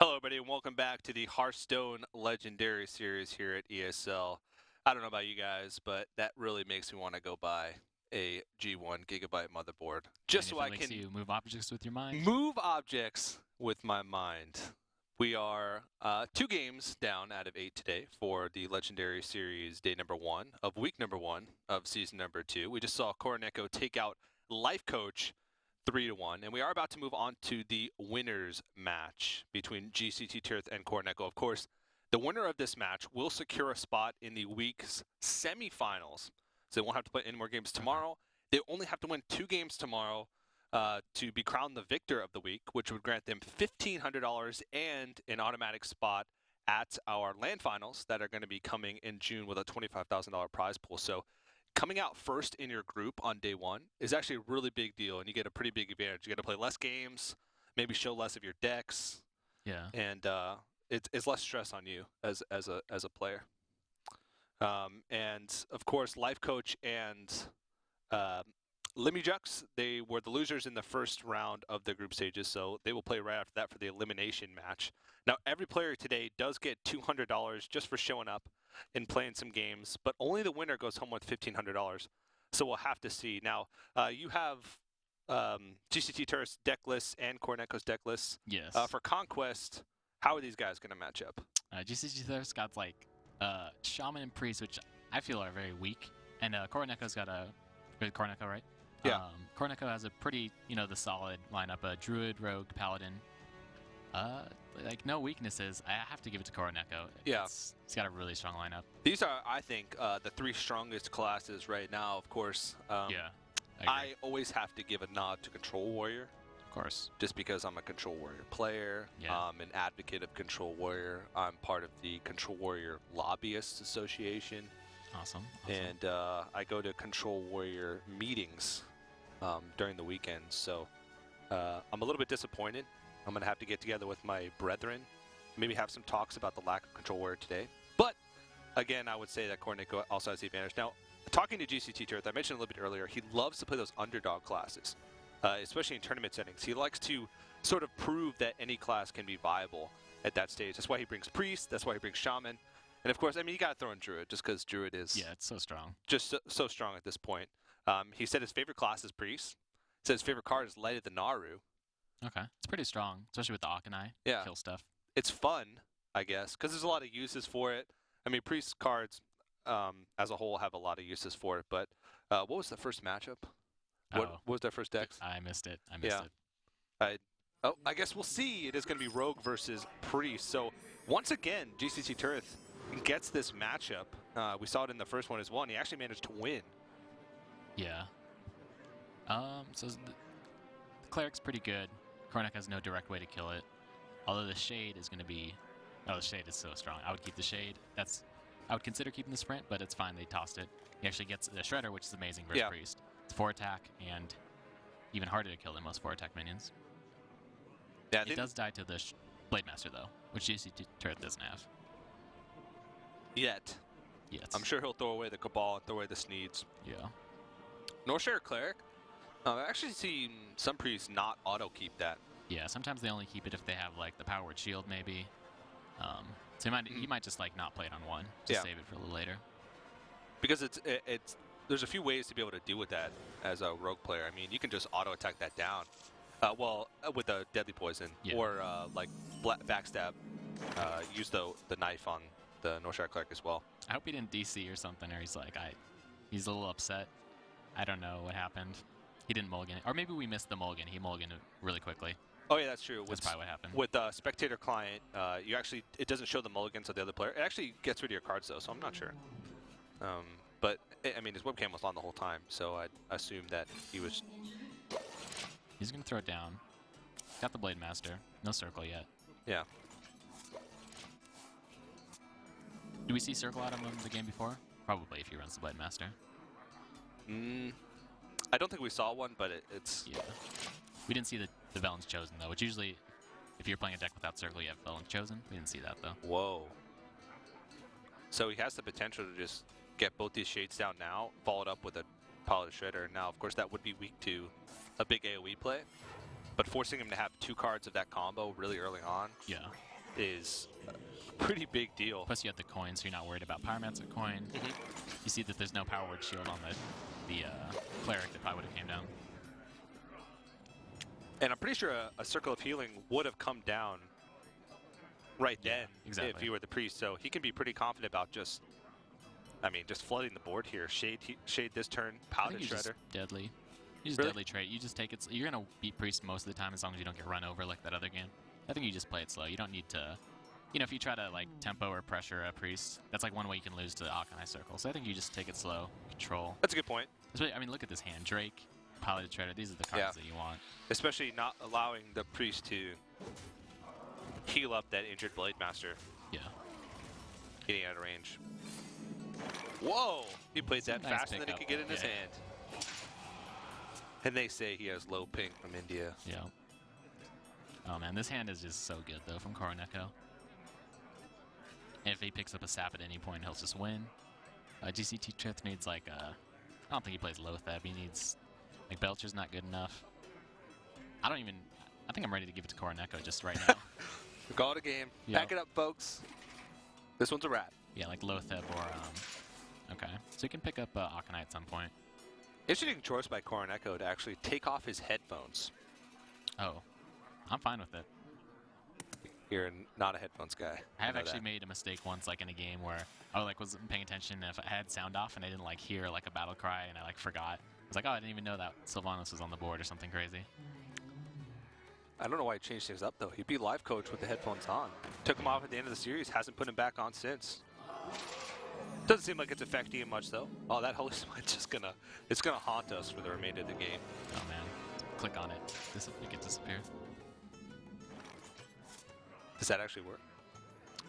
Hello, everybody, and welcome back to the Hearthstone Legendary Series here at ESL. I don't know about you guys, but that really makes me want to go buy a G1 gigabyte motherboard just so I makes can you move objects with your mind. move objects with my mind. We are 2 games down out of 8 today for the Legendary Series day number 1 of week number 1 of season number 2. We just saw Koroneko take out Life Coach 3-1, and we are about to move on to the winners match between gcttirth and Koroneko. Of course, the winner of this match will secure a spot in the week's semifinals. So they won't have to play any more games tomorrow. They only have to win 2 games tomorrow to be crowned the victor of the week, which would grant them $1,500 and an automatic spot at our land finals that are going to be coming in June with a $25,000 prize pool. So coming out first in your group on day 1 is actually a really big deal, and you get a pretty big advantage. You get to play less games, maybe show less of your decks, and it's less stress on you as a player. And of course, Life Coach and Limujux, they were the losers in the first round of the group stages, so they will play right after that for the elimination match. Now, every player today does get $200 just for showing up and playing some games, but only the winner goes home with $1,500. So we'll have to see. Now, you have gcttirth's deck lists and Koroneko's deck lists. Yes. For Conquest, how are these guys going to match up? gcttirth's got like Shaman and Priest, which I feel are very weak, and Koroneko's got a Koroneko, right? Yeah. Koroneko has a pretty, the solid lineup: Druid, Rogue, Paladin. Like no weaknesses. I have to give it to Koroneko. Yeah. It's got a really strong lineup. These are, I think, the 3 strongest classes right now. Of course. Yeah. I always have to give a nod to Control Warrior. Of course. Just because I'm a Control Warrior player. Yeah. I'm an advocate of Control Warrior. I'm part of the Control Warrior Lobbyists Association. Awesome. And I go to Control Warrior meetings during the weekend. So I'm a little bit disappointed. I'm going to have to get together with my brethren, maybe have some talks about the lack of Control Warrior today. But again, I would say that Koroneko also has the advantage. Now, talking to gcttirth, I mentioned a little bit earlier, he loves to play those underdog classes, especially in tournament settings. He likes to sort of prove that any class can be viable at that stage. That's why he brings Priest. That's why he brings Shaman. And of course, I mean, you got to throw in Druid just because Druid is it's so strong. Just so strong at this point. He said his favorite class is Priest. He said his favorite card is Light of the Naru. Okay. It's pretty strong, especially with the Akanai. Yeah. Kill stuff. It's fun, I guess, because there's a lot of uses for it. I mean, Priest cards as a whole have a lot of uses for it. But what was the first matchup? What was their first decks? I missed it. I missed it. I guess we'll see. It is going to be Rogue versus Priest. So once again, gcttirth gets this matchup. We saw it in the first one as well, and he actually managed to win. Yeah. So the Cleric's pretty good. Koroneko has no direct way to kill it. Although the Shade is going to be... Oh, the Shade is so strong. I would keep the Shade. I would consider keeping the Sprint, but it's fine. They tossed it. He actually gets the Shredder, which is amazing versus Priest. It's 4 attack and even harder to kill than most 4 attack minions. Yeah, it does die to the Blade Master, though, which gcttirth doesn't have. Yet. I'm sure he'll throw away the Cabal and throw away the Sneeds. Yeah. Northshire Cleric. I've actually seen some priests not auto-keep that. Yeah, sometimes they only keep it if they have, like, the Powered Shield, maybe. So he might just, like, not play it on 1. Just save it for a little later. Because there's a few ways to be able to deal with that as a rogue player. I mean, you can just auto-attack that down. With a Deadly Poison. Yeah. Or, like, Backstab. Use the knife on the Northshire Cleric as well. I hope he didn't DC or something, or he's like, he's a little upset. I don't know what happened. He didn't mulligan it. Or maybe we missed the mulligan. He mulliganed it really quickly. Oh, yeah, that's true. That's probably what happened. With Spectator Client, it doesn't show the mulligans of the other player. It actually gets rid of your cards, though, so I'm not sure. But, I mean, his webcam was on the whole time, so I assumed that he was... He's going to throw it down. Got the Blade Master. No circle yet. Yeah. Do we see circle out of him the game before? Probably if he runs the Blade Master. I don't think we saw one, but it's... Yeah. We didn't see the Velen's Chosen, though, which usually, if you're playing a deck without circle, you have Velen's Chosen. We didn't see that, though. Whoa. So he has the potential to just get both these Shades down now, followed up with a Paladin Shredder. Now, of course, that would be weak to a big AoE play, but forcing him to have 2 cards of that combo really early on. Yeah. is a pretty big deal. Plus, you have the coin, so you're not worried about Pyromancer coin. You see that there's no Power Word Shield on the Cleric that probably would have came down. And I'm pretty sure a Circle of Healing would have come down right then exactly. if you were the Priest. So he can be pretty confident about just flooding the board here. Shade this turn, Paladin Shredder. Just deadly. You just deadly trade. You just take it. You're gonna beat Priest most of the time as long as you don't get run over like that other game. I think you just play it slow. You don't need to. You know, if you try to like tempo or pressure a Priest, that's like one way you can lose to Akanai Circle. So I think you just take it slow, control. That's a good point. Especially, I mean, look at this hand. Drake, Paladin Shredder. These are the cards that you want. Especially not allowing the Priest to heal up that injured Blade Master. Yeah. Getting out of range. Whoa! He played that nice faster than he could get in his hand. And they say he has low ping from India. Yeah. Oh man, this hand is just so good though from Koroneko. And if he picks up a sap at any point, he'll just win. gcttirth needs like I don't think he plays Lotheb. He needs like Belcher's not good enough. I think I'm ready to give it to Koroneko just right now. We call it a game. Yeah. Pack it up, folks. This one's a wrap. Yeah, like Lotheb or okay. So you can pick up Akanai at some point. Interesting choice by Koroneko to actually take off his headphones. Oh, I'm fine with it. You're not a headphones guy. I have actually made a mistake once, like in a game where I like wasn't paying attention. If I had sound off and I didn't like hear like a battle cry and I like forgot, I was like, oh, I didn't even know that Sylvanas was on the board or something crazy. I don't know why he changed things up though. He'd be live coach with the headphones on. Took him off at the end of the series. Hasn't put him back on since. Doesn't seem like it's affecting him much though. Oh, that Holy Smite's just gonna haunt us for the remainder of the game. Oh man, click on it. Make it disappear. Does that actually work?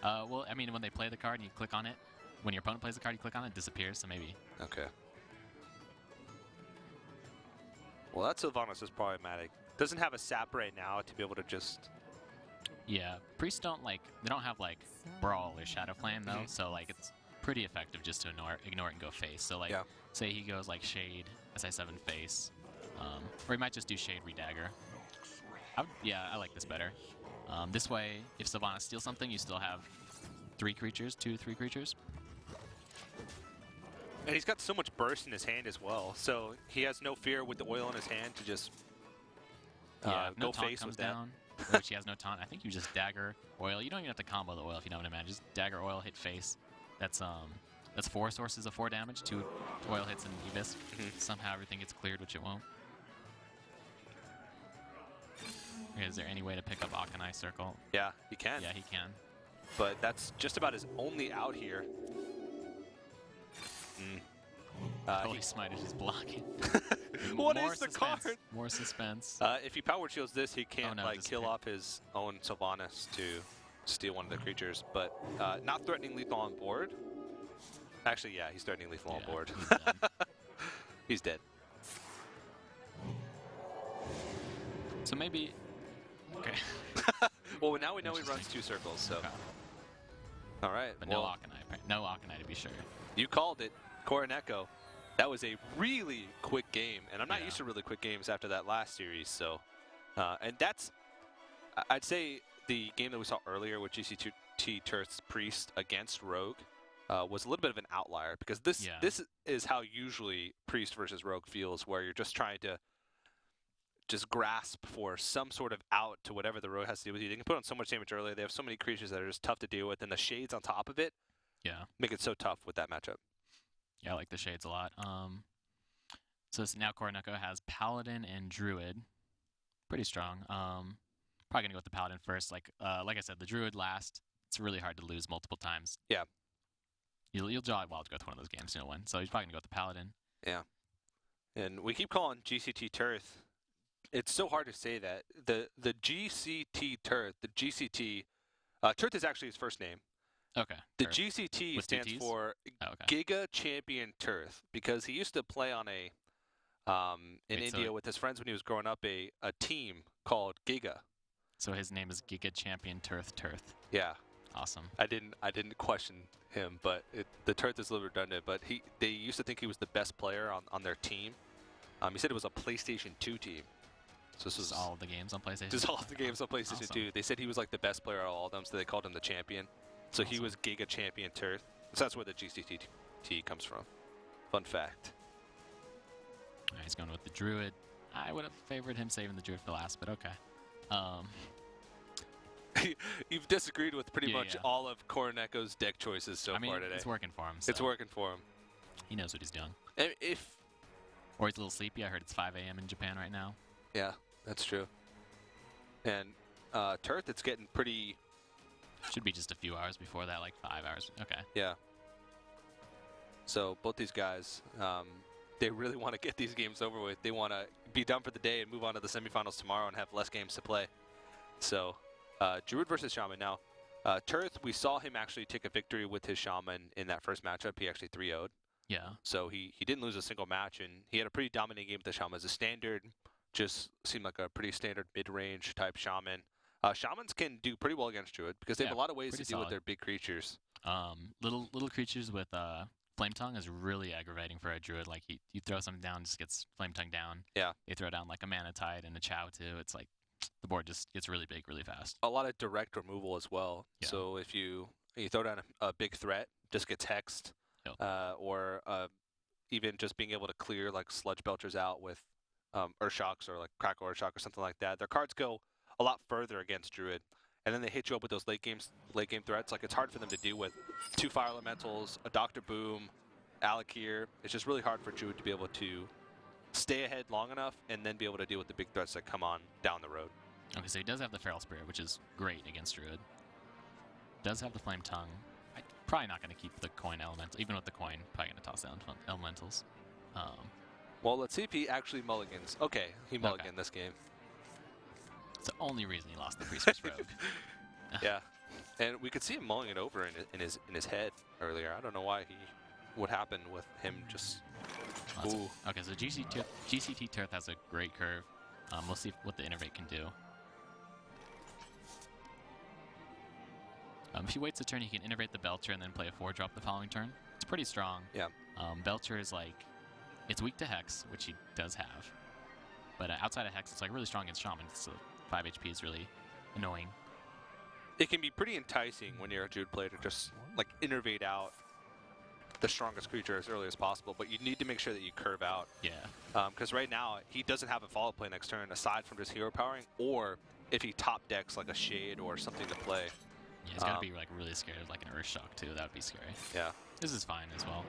Well, I mean, when they play the card and you click on it, when your opponent plays the card, you click on it, it disappears, so maybe. Okay. Well, that Sylvanas is problematic. Doesn't have a sap right now to be able to just... Yeah, priests don't they don't have like Brawl or Shadow Flame though, so like it's pretty effective just to ignore it and go face. So like, say he goes like Shade, SI7 face, or he might just do Shade Redagger. I like this better. This way, if Sylvanas steals something, you still have 3 creatures, 2-3 creatures. And he's got so much burst in his hand as well, so he has no fear with the oil in his hand to just no go taunt face comes with down, which he has no taunt. I think you just dagger oil. You don't even have to combo the oil if you know what I mean. Just dagger oil, hit face. That's 4 sources of 4 damage, 2 oil hits and Abyss. Somehow everything gets cleared, which it won't. Okay, is there any way to pick up Akanai Circle? Yeah, he can. Yeah, he can. But that's just about his only out here. Holy Smite is just blocking. What is the card? More suspense. If he power shields this, he can't kill disappear. off his own Sylvanas to steal one of the creatures. But not threatening lethal on board. Actually, yeah, he's threatening lethal on board. He's dead. So maybe. Okay. Well, now we know he runs 2 circles. So. Okay. All right. But no Akanai. No Akanai to be sure. You called it, Koroneko. That was a really quick game, and I'm not used to really quick games after that last series. So, and that's, I'd say the game that we saw earlier with gcttirth's Priest against Rogue was a little bit of an outlier because this is how usually Priest versus Rogue feels, where you're just trying to just grasp for some sort of out to whatever the Rogue has to do with you. They can put on so much damage earlier. They have so many creatures that are just tough to deal with, and the shades on top of it make it so tough with that matchup. Yeah, I like the shades a lot. So now Koroneko has Paladin and Druid. Pretty strong. Probably going to go with the Paladin first. Like I said, the Druid last. It's really hard to lose multiple times. Yeah. You'll draw it wild to go with one of those games and you'll win. So he's probably going to go with the Paladin. Yeah. And we keep calling gcttirth. It's so hard to say that. The gcttirth, the GCT, Tirth is actually his first name. Okay. The GCT stands for Giga Champion Tirth because he used to play on in India with his friends when he was growing up a team called Giga. So his name is Giga Champion Tirth. Yeah. Awesome. I didn't question him, but the Tirth is a little redundant. But they used to think he was the best player on their team. He said it was a PlayStation 2 team. So this Just was all the games on PlayStation. just all the games on PlayStation Awesome. 2. They said he was like the best player out of all of them, so they called him the champion. So he Awesome. was Giga Champion Tirth. So that's where the GCTT comes from. Fun fact. He's going with the Druid. I would have favored him saving the Druid for last, but okay. You've disagreed with pretty Yeah, much yeah. all of Koroneko's deck choices so I mean, far today. it's working for him. It's So working for him. he knows what he's doing. And if Or he's a little sleepy. I heard it's 5 a.m. in Japan right now. yeah, that's true. And Tirth, it's getting pretty. Should be just a few hours before that, like 5 hours. Okay. Yeah. So both these guys, they really want to get these games over with. They want to be done for the day and move on to the semifinals tomorrow and have less games to play. So Druid versus Shaman. Now, Tirth, we saw him actually take a victory with his Shaman in that first matchup. He actually 3-0'd. Yeah. So he didn't lose a single match, and he had a pretty dominant game with the Shaman. As a standard, just seemed like a pretty standard mid-range type Shaman. Shamans can do pretty well against Druid because they have a lot of ways to pretty deal with solid. their big creatures. Little creatures with Flame Tongue is really aggravating for a Druid. Like you throw something down, just gets Flame Tongue down. Yeah. They throw down like a Mana Tide and a Chow too. It's like the board just gets really big really fast. A lot of direct removal as well. Yeah. So if you throw down a big threat, just gets hexed, Yep. or even just being able to clear like Sludge Belchers out with Urshocks or like Crackle Urshock or something like that. Their cards go a lot further against Druid. And then they hit you up with those late game threats. Like it's hard for them to deal with 2 Fire Elementals, a Dr. Boom, Alakir. It's just really hard for Druid to be able to stay ahead long enough and then be able to deal with the big threats that come on down the road. Okay, so he does have the Feral Spirit, which is great against Druid. Does have the Flame Tongue. I'm probably not going to keep the Coin Elemental. Even with the Coin, probably going to toss down Elementals. Well, let's see if he actually mulligans. Okay, he mulliganed this game. It's the only reason he lost the Priestess Rogue. Yeah, and we could see him mulling it over in his head earlier. I don't know why what happened with him just. Ooh. Okay, so GCT Tirth has a great curve. We'll see what the Innervate can do. If he waits a turn, he can Innervate the Belcher and then play a 4-drop the following turn. It's pretty strong. Yeah. Belcher is like, it's weak to Hex, which he does have. But outside of Hex, it's like really strong against Shaman. So 5 HP is really annoying. It can be pretty enticing when you're a Druid player to just like innervate out the strongest creature as early as possible, but you need to make sure that you curve out. Yeah. Because right now he doesn't have a follow play next turn aside from just hero powering, or if he top decks like a Shade or something to play. Yeah, he's got to be like really scared of like an Earthshock too. That would be scary. Yeah. This is fine as well.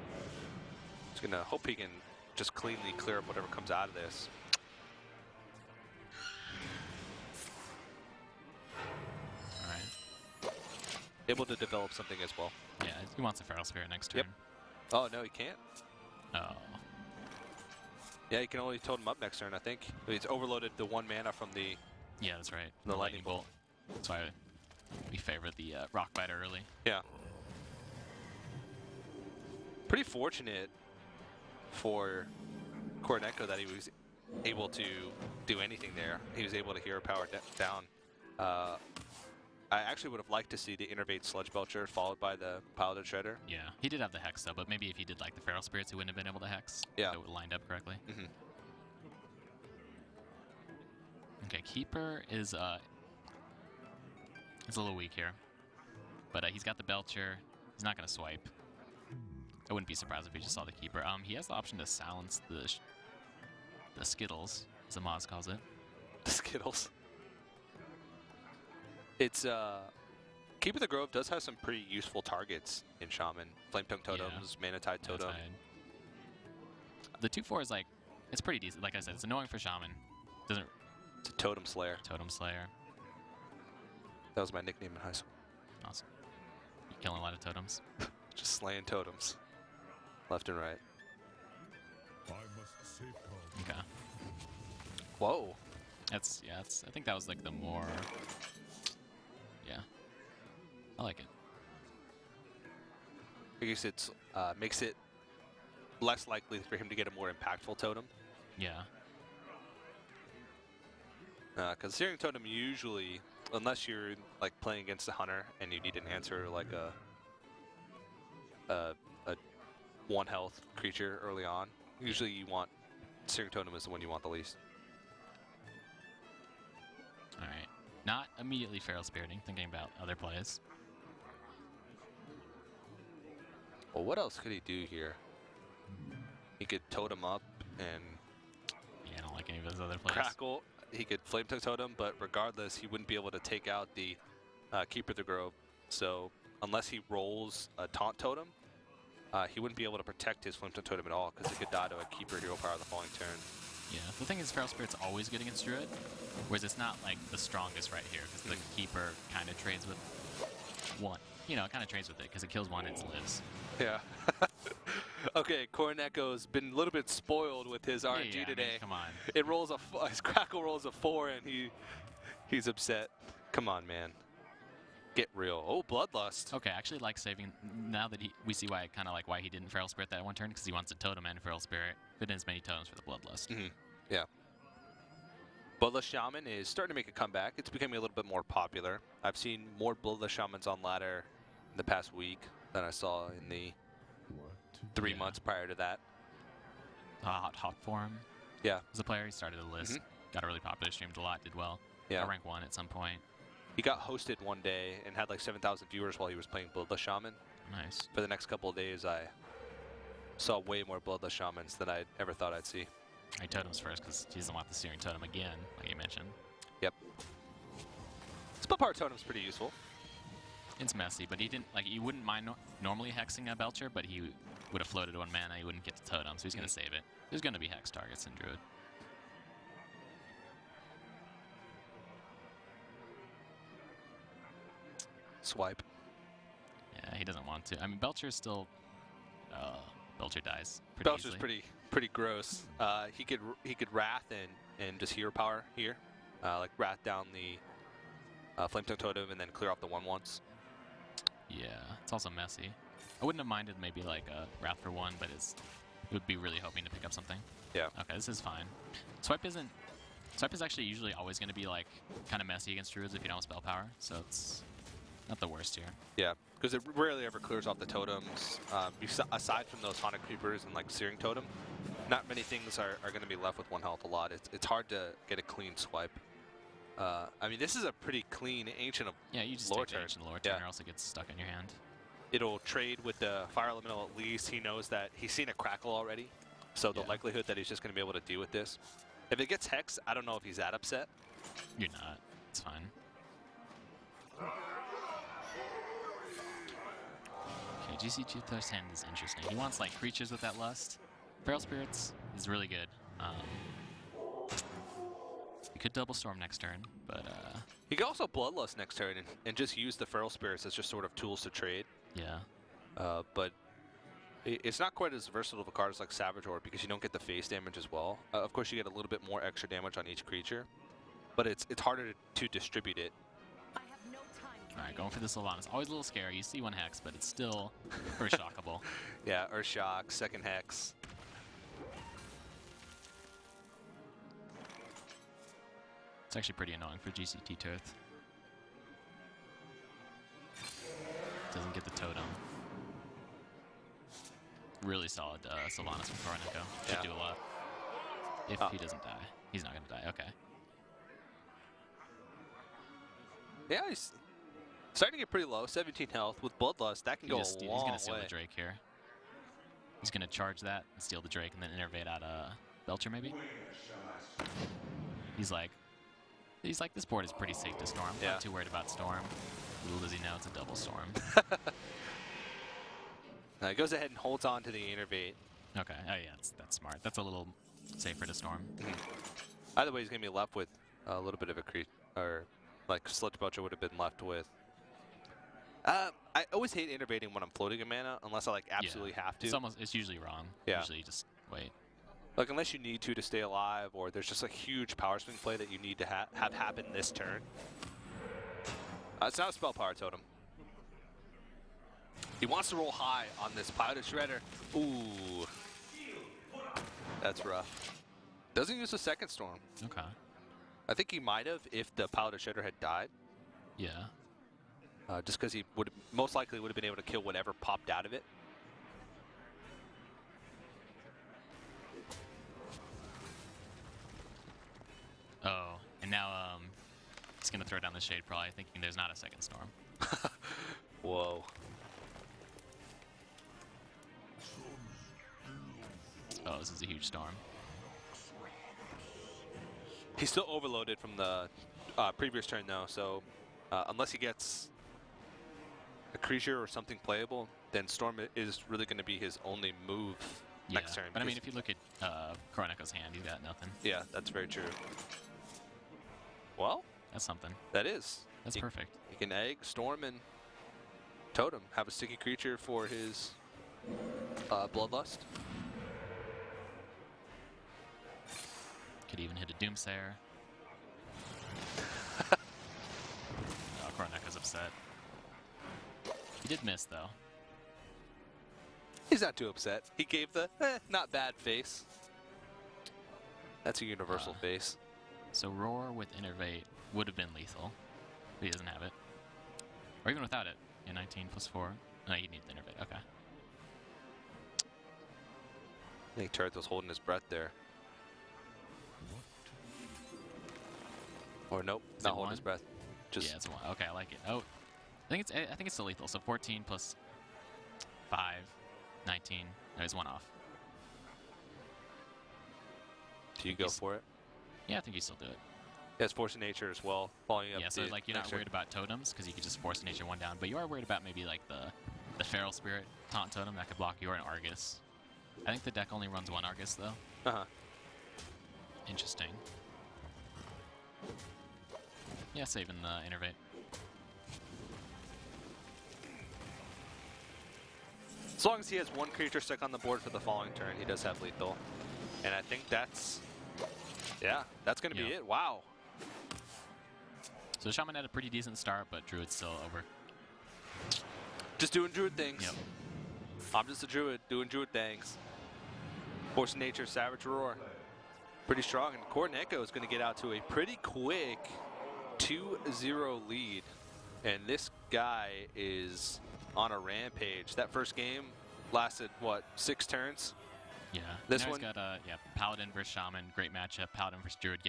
Just gonna hope he can just cleanly clear up whatever comes out of this. All right. Able to develop something as well. Yeah, he wants a Feral Spirit next turn. Yep. Oh no, he can't. Oh. Yeah, he can only totem up next turn, I think. He's overloaded the 1 mana from the. Yeah, that's right. The Lightning Bolt. That's why we favor the Rock Biter early. Yeah. Pretty fortunate for Koroneko that he was able to do anything there. He was able to hero power down. I actually would have liked to see the Innervate Sludge Belcher followed by the Paladin Shredder. Yeah, he did have the Hex though, but maybe if he did like the Feral Spirits, he wouldn't have been able to Hex. Yeah. If it would have lined up correctly. Mm-hmm. Okay, Keeper is it's a little weak here. But he's got the Belcher. He's not going to swipe. I wouldn't be surprised if he just saw the Keeper. He has the option to silence the Skittles, as Amaz calls it. The Skittles. It's Keeper the Grove does have some pretty useful targets in Shaman. Flame Tongue Totems, Mana Tide Totem. The 2/4 is like, it's pretty decent. Like I said, it's annoying for Shaman. Doesn't. It's a Totem Slayer. Totem Slayer. That was my nickname in high school. Awesome. You killing a lot of totems. Just slaying totems. Left and right. Okay. Whoa. That's, yeah, I think that was like the more, yeah. I like it. I guess it's makes it less likely for him to get a more impactful totem. Yeah. Because Searing Totem usually, unless you're like playing against a hunter and you need an answer like a 1 health creature early on, usually you want Searing Totem is the one you want the least. Not immediately Feral Spiriting, thinking about other plays. Well, what else could he do here? He could totem up and Yeah, I don't like any of those other plays. crackle. He could flame tongue totem, but regardless, he wouldn't be able to take out the Keeper of the Grove. So unless he rolls a taunt totem, he wouldn't be able to protect his flame tongue totem at all because it could die to a Keeper Hero Power the following turn. Yeah, the thing is Feral Spirit's always good against Druid, whereas it's not like the strongest right here because the Keeper kind of trades with one. You know, it kind of trades with it because it kills one and it lives. Yeah. Okay, Koroneko's been a little bit spoiled with his RNG Yeah, today. I mean, come on. It rolls his crackle rolls a 4 and he's upset. Come on, man. Get real. Oh, Bloodlust. Okay, I actually like saving, now that we see why why he didn't Feral Spirit that one turn, because he wants a totem and Feral Spirit. Fit in as many totems for the Bloodlust. Yeah. Bloodlust Shaman is starting to make a comeback. It's becoming a little bit more popular. I've seen more Bloodlust Shamans on ladder in the past week than I saw in the 3 months prior to that. Hot Forum. Yeah. Was a player, he started the list. Got a really popular, streamed a lot, did well. Yeah. Got rank 1 at some point. He got hosted one day and had like 7,000 viewers while he was playing Bloodlust Shaman. Nice. For the next couple of days, I saw way more Bloodlust Shamans than I ever thought I'd see. He totems first because he doesn't want the Searing Totem again, like you mentioned. Yep. Spell Power Totem's pretty useful. It's messy, but he didn't, like, he wouldn't mind normally hexing a Belcher, but he would have floated 1 mana, he wouldn't get the totem, so he's going to save it. There's going to be hex targets in Druid. Swipe. Yeah, he doesn't want to. I mean, Belcher's still... Belcher dies pretty Belcher's easily. pretty gross. He could Wrath and just Hero Power here. Like Wrath down the Flame Tongue Totem and then clear off the 1/1s. Yeah, it's also messy. I wouldn't have minded maybe like a Wrath for 1, but it would be really hoping to pick up something. Yeah. Okay, this is fine. Swipe is actually usually always going to be like kind of messy against Druids if you don't have spell power, so it's not the worst here. Yeah, because it rarely ever clears off the totems. Aside from those Haunted Creepers and like Searing Totem, not many things are going to be left with 1 health a lot. It's hard to get a clean swipe. I mean, this is a pretty clean Ancient of Yeah, you just Lore take the turn. Ancient Lore turn or else it gets stuck in your hand. It'll trade with the Fire Elemental at least. He knows that he's seen a Crackle already, so the likelihood that he's just going to be able to deal with this. If it gets Hex, I don't know if he's that upset. You're not. It's fine. Okay, gcttirth's hand is interesting. He wants like creatures with that lust. Feral Spirits is really good. You could double Storm next turn, but He could also Bloodlust next turn and just use the Feral Spirits as just sort of tools to trade. yeah. But it's not quite as versatile of a card as like Savageur because you don't get the face damage as well. Of course, you get a little bit more extra damage on each creature, but it's harder to distribute it. Alright, going for the Sylvanas. Always a little scary. You see 1 hex, but it's still first shockable. Yeah, Earthshock, second Hex. It's actually pretty annoying for gcttirth. Doesn't get the totem. Really solid Sylvanas from Koroneko. Should do a lot. If he doesn't die. He's not going to die. Okay. Yeah, he's starting to get pretty low. 17 health with Bloodlust. That can go a long He's going to steal way. the Drake here. He's going to charge that and steal the Drake and then innervate out Belcher maybe. He's like, this board is pretty safe to Storm. Yeah. Not too worried about Storm. Little does he know it's a double Storm. He goes ahead and holds on to the Innervate. Okay. Oh yeah, that's smart. That's a little safer to Storm. Either way, he's going to be left with a little bit of a creep, or like Sludge Belcher would have been left with. I always hate innervating when I'm floating a mana, unless I like absolutely have to. It's usually wrong. Yeah. Usually you just wait. Like unless you need to stay alive, or there's just a huge power swing play that you need to have happen this turn. It's not a spell power totem. He wants to roll high on this Pilot Shredder. Ooh. That's rough. Doesn't use a second Storm. Okay. I think he might have if the Pilot Shredder had died. Yeah. Just because he would most likely would have been able to kill whatever popped out of it. Oh, and now going to throw down the shade, probably thinking there's not a second storm. Whoa. Oh, this is a huge storm. He's still overloaded from the previous turn, though, so unless he gets a creature or something playable, then Storm is really going to be his only move next turn. But I mean, if you look at Koroneko's hand, he's got nothing. Yeah, that's very true. Well, that's something. That is. That's perfect. He can egg, Storm, and Totem. Have a sticky creature for his Bloodlust. Could even hit a Doomsayer. Oh, Koroneko's upset. He did miss, though. He's not too upset. He gave the not bad face. That's a universal face. So Roar with Innervate would have been lethal, but he doesn't have it. Or even without it. Yeah, 19 plus 4. No, you need the Innervate. Okay. I think Tirth was holding his breath there. Or nope, not holding his breath. Just yeah, it's a 1. Okay, I like it. Oh, I think it's still lethal. So 14 plus 5, 19. No, he's 1 off. Do you go for it? Yeah, I think you still do it. He has Force of Nature as well, following up. Yeah, so like you're not worried about totems because you could just Force of Nature 1 down, but you are worried about maybe like the Feral Spirit taunt totem that could block you or an Argus. I think the deck only runs 1 Argus though. Interesting. Yeah, saving the Innervate. As long as he has 1 creature stuck on the board for the following turn, he does have lethal. And I think that's, yeah, that's going to be it. Wow. So Shaman had a pretty decent start, but Druid's still over. Just doing Druid things. Yep. I'm just a Druid doing Druid things. Force of Nature, Savage Roar. Pretty strong. And Koroneko is going to get out to a pretty quick 2-0 lead. And this guy is on a rampage. That first game lasted, what, 6 turns? Yeah. This one one got Paladin versus Shaman, great matchup. Paladin versus Druid,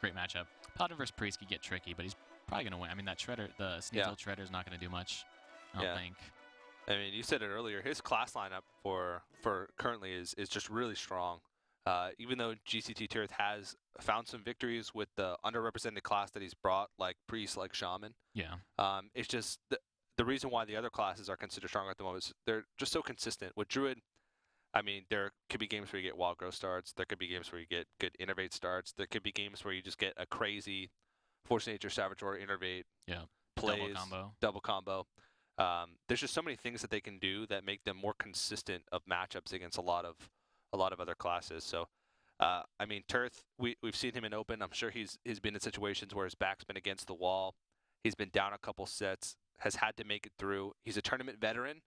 great matchup. Paladin versus Priest could get tricky, but he's probably gonna win. I mean, that Shredder, the Sneasel Shredder, is not gonna do much. I don't think. I mean, you said it earlier. His class lineup for currently is just really strong. Even though gcttirth has found some victories with the underrepresented class that he's brought, like Priest, like Shaman. Yeah. It's just the reason why the other classes are considered stronger at the moment is they're just so consistent. With Druid, I mean, there could be games where you get wild growth starts. There could be games where you get good innervate starts. There could be games where you just get a crazy Force of Nature, Savage Roar, innervate plays, double combo. There's just so many things that they can do that make them more consistent of matchups against a lot of other classes. So, I mean, Tirth, we've seen him in open. I'm sure he's been in situations where his back's been against the wall. He's been down a couple sets, has had to make it through. He's a tournament veteran.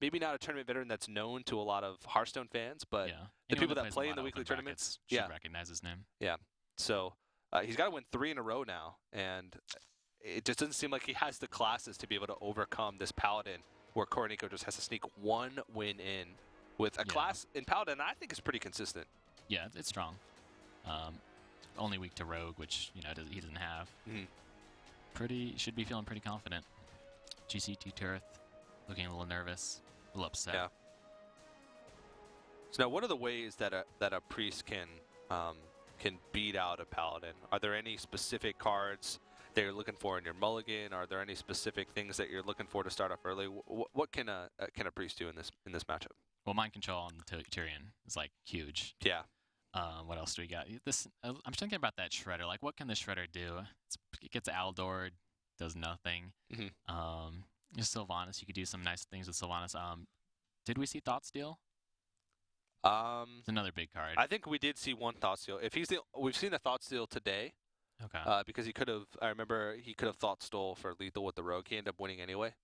Maybe not a tournament veteran that's known to a lot of Hearthstone fans, but the people that play in the weekly tournaments should recognize his name. Yeah. So he's got to win 3 in a row now, and it just doesn't seem like he has the classes to be able to overcome this Paladin, where Koroneko just has to sneak 1 win in with a class in Paladin I think is pretty consistent. Yeah, it's strong. Only weak to Rogue, which he doesn't have. Should be feeling pretty confident. gcttirth looking a little nervous, a little upset. Yeah. So now, what are the ways that a Priest can beat out a Paladin? Are there any specific cards that you're looking for in your mulligan? Are there any specific things that you're looking for to start off early? What can a Priest do in this matchup? Well, mind control on Tyrion is like huge. Yeah. What else do we got? I'm thinking about that Shredder. Like, what can the Shredder do? It gets Aldor, does nothing. Sylvanas, you could do some nice things with Sylvanas. Did we see Thoughtsteal? It's another big card. I think we did see one Thoughtsteal. We've seen a Thoughtsteal today. Okay. Because he could have. I remember he could have Thoughtstole for lethal with the Rogue. He ended up winning anyway.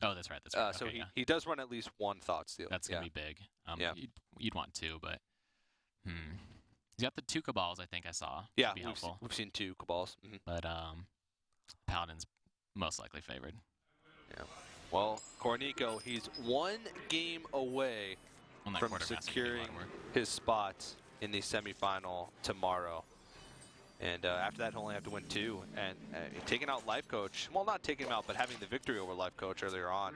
Oh, that's right. That's right. So he does run at least one Thoughtsteal. That's gonna be big. You'd want 2, but he's got the 2 Cabals. I think I saw. Yeah, we've seen 2 Cabals. But Paladin's most likely favored. Yeah. Well, Koroneko, he's 1 game away from securing his spot in the semifinal tomorrow. And after that, he'll only have to win 2. And taking out Life Coach, well, not taking him out, but having the victory over Life Coach earlier on,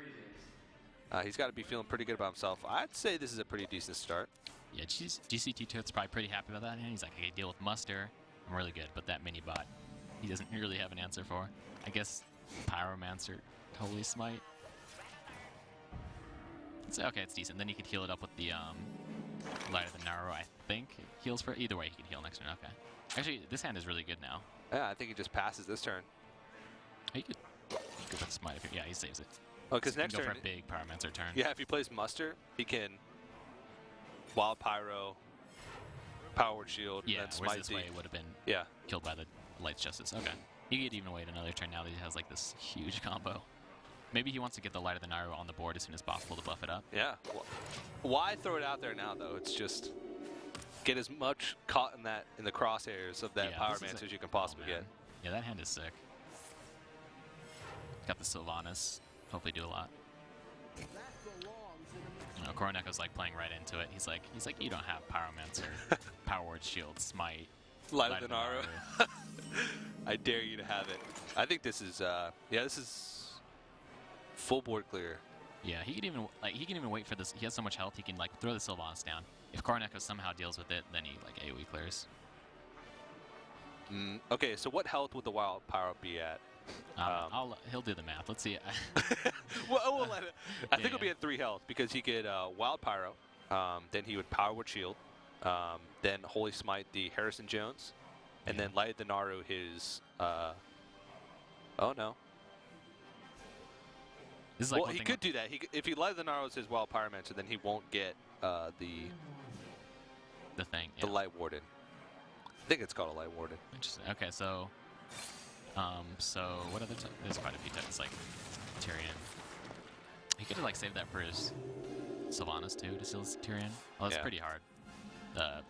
he's got to be feeling pretty good about himself. I'd say this is a pretty decent start. Yeah, gcttirth's probably pretty happy about that. And he's like, I can deal with Muster. I'm really good, but that mini bot, he doesn't really have an answer for. I guess Pyromancer, Holy Smite. It's okay, it's decent. Then he could heal it up with the Light of the Naru, I think. It heals for either way. He can heal next turn. Okay. Actually, this hand is really good now. Yeah, I think he just passes this turn. He could go for the Smite. Yeah, he saves it. Oh, because next go turn, for a big Pyromancer turn. Yeah, if he plays Muster, he can Wild Pyro, Power Word Shield, yeah, and then Smite this way it would have been killed by the Light's Justice. Okay. He could even wait another turn now that he has like this huge combo. Maybe he wants to get the Light of the Naru on the board as soon as possible to buff it up. Yeah. Well, why throw it out there now, though? It's just get as much caught in the crosshairs of that Pyromancer as you can possibly get. Yeah, that hand is sick. Got the Sylvanas. Hopefully do a lot. You know, Koroneko's like playing right into it. He's like, you don't have Pyromancer, Power Word Shield, Smite, Light of the Naru. I dare you to have it. I think this is, this is full board clear. Yeah, he can even wait for this. He has so much health, he can like throw the Sylvanas down. If Koroneko somehow deals with it, then he like AoE clears. Okay, so what health would the Wild Pyro be at? He'll do the math. Let's see. Well, we'll let it. I think it'll be at 3 health because he could Wild Pyro, then he would Power Word Shield, then Holy Smite the Harrison Jones, and then Light the Naru his. Oh no. This is like well, he could do that. If he Light the Naru is his Wild Pyromancer, then he won't get the thing. The Light Warden. I think it's called a Light Warden. Interesting. Okay, so what other there's quite a few types like Tyrion. He could have like saved that for his Sylvanas too to steal his Tyrion. Well, that's pretty hard. The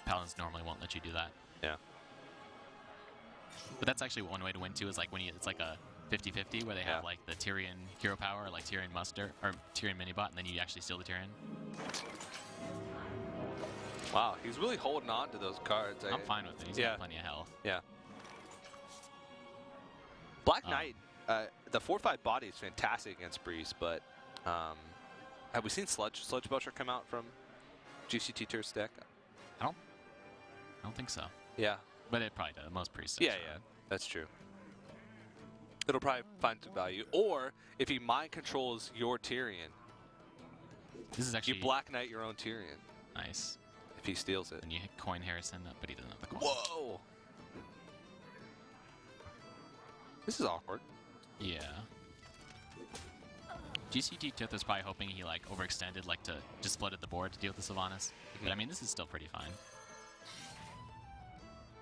Paladins normally won't let you do that. Yeah. But that's actually one way to win too, is like when it's like a 50-50 where they have like the Tyrion hero power, or like Tyrion Muster or Tyrion minibot, and then you actually steal the Tyrion. Wow, he's really holding on to those cards. I'm fine with it. He's got plenty of health. Yeah. Black Knight, the 4/5 body is fantastic against Breeze, but have we seen Sludge Belcher come out from gcttirth's deck? I don't think so. Yeah. But it probably does. Most priests. Yeah, that's true. It'll probably find some value. Or if he mind controls your Tyrion, this is actually you Black Knight your own Tyrion. Nice. If he steals it. And you coin Harrison, but he doesn't have the coin. Whoa! This is awkward. Yeah. gcttirth is probably hoping he like overextended, like to just flooded the board to deal with the Sylvanas. But I mean, this is still pretty fine.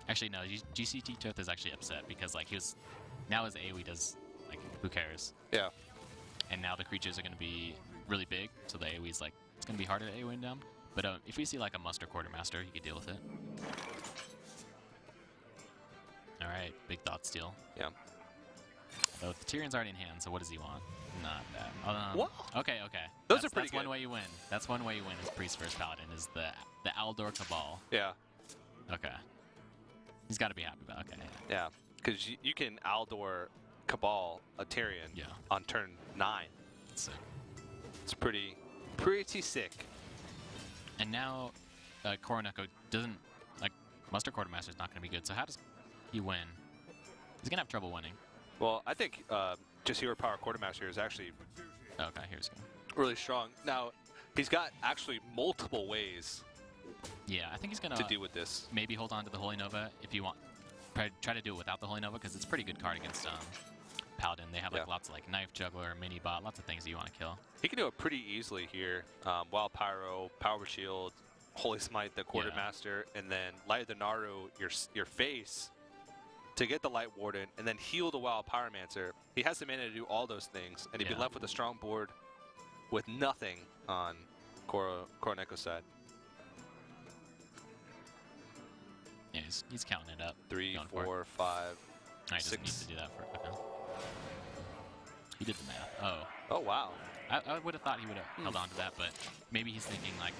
Actually, no. gcttirth is actually upset because like now his AoE does like who cares? Yeah. And now the creatures are going to be really big, so the AoE is like it's going to be harder to AoE them. But if we see like a Muster Quartermaster, he could deal with it. All right, big thought steal. Yeah. So the Tyrion's already in hand, so what does he want? Not bad. What? Okay. Those are pretty That's good. one way you win. That's one way you win as Priest versus Paladin, is the Aldor Cabal. Yeah. Okay. He's got to be happy about it. Okay. Yeah, because you can Aldor Cabal a Tyrion on turn 9. That's sick. It's pretty sick. And now Koroneko doesn't, like, Muster Quartermaster is not going to be good, so how does he win? He's going to have trouble winning. Well, I think just Hero Power Quartermaster is actually okay, here's good. Really strong. Now, he's got actually multiple ways I think he's going to deal with this. Maybe hold on to the Holy Nova if you want. Try to do it without the Holy Nova, because it's a pretty good card against Paladin. They have like lots of like Knife Juggler, Mini Bot, lots of things that you want to kill. He can do it pretty easily here. Wild Pyro, Power Shield, Holy Smite, the Quartermaster, and then Light the Naru, your face, to get the Light Warden, and then heal the Wild Pyromancer. He has the mana to do all those things, and he'd be left with a strong board with nothing on Koroneko's side. Yeah, he's counting it up. 3, 4, 5, he 6. doesn't need to do that for okay. He did the math. Oh, wow. I would have thought he would have held on to that, but maybe he's thinking like,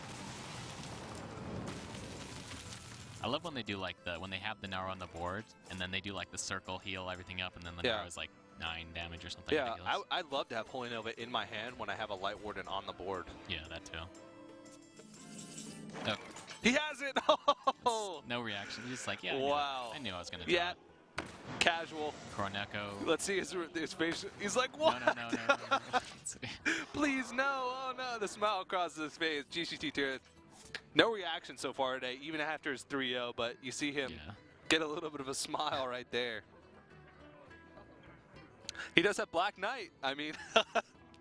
I love when they do like when they have the Naro on the board, and then they do like the circle, heal everything up, and then the Naro is like 9 damage or something. Yeah, ridiculous. I'd love to have Holy Nova in my hand when I have a Light Warden on the board. Yeah, that too. Oh. He has it! Oh! No reaction. He's just like, yeah, wow. I knew I was going to draw Yeah, it. casual. Koroneko. Let's see his face. He's like, what? No. Please, no. Oh, no. The smile crosses his face. gcttirth. No reaction so far today, even after his 3-0, but you see him get a little bit of a smile right there. He does have Black Knight. I mean,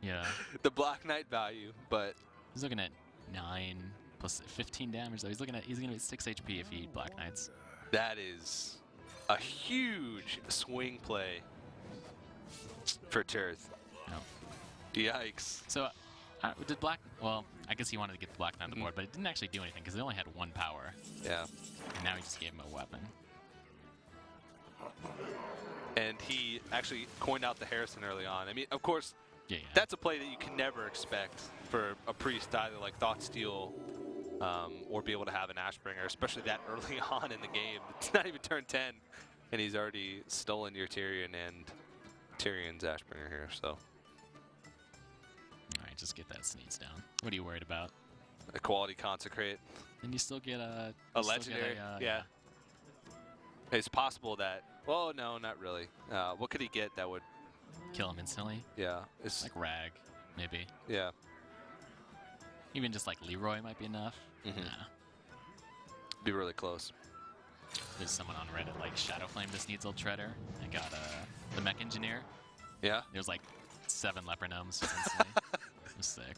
yeah. The Black Knight value, but he's looking at 9 plus 15 damage though. He's going to be 6 HP if he Black Knights. That is a huge swing play for Tirth. No. Yikes. So did well, I guess he wanted to get the Black Knight on the board, but it didn't actually do anything because they only had 1 power. Yeah. And now he just gave him a weapon. And he actually coined out the Harrison early on. I mean, of course, that's a play that you can never expect for a priest, either like Thoughtsteal or be able to have an Ashbringer, especially that early on in the game. It's not even turn 10, and he's already stolen your Tyrion and Tyrion's Ashbringer here, so. All right, just get that sneeze down. What are you worried about? A quality Consecrate. And you still get a legendary, yeah. It's possible that, well, no, not really. What could he get that would kill him instantly? Yeah. It's like Rag, maybe. Yeah. Even just like Leroy might be enough. Nah. Be really close. There's someone on Reddit like Shadowflame this needs old Treader. I got the Mech Engineer. Yeah. There's like 7 Leper Gnomes instantly. It was sick.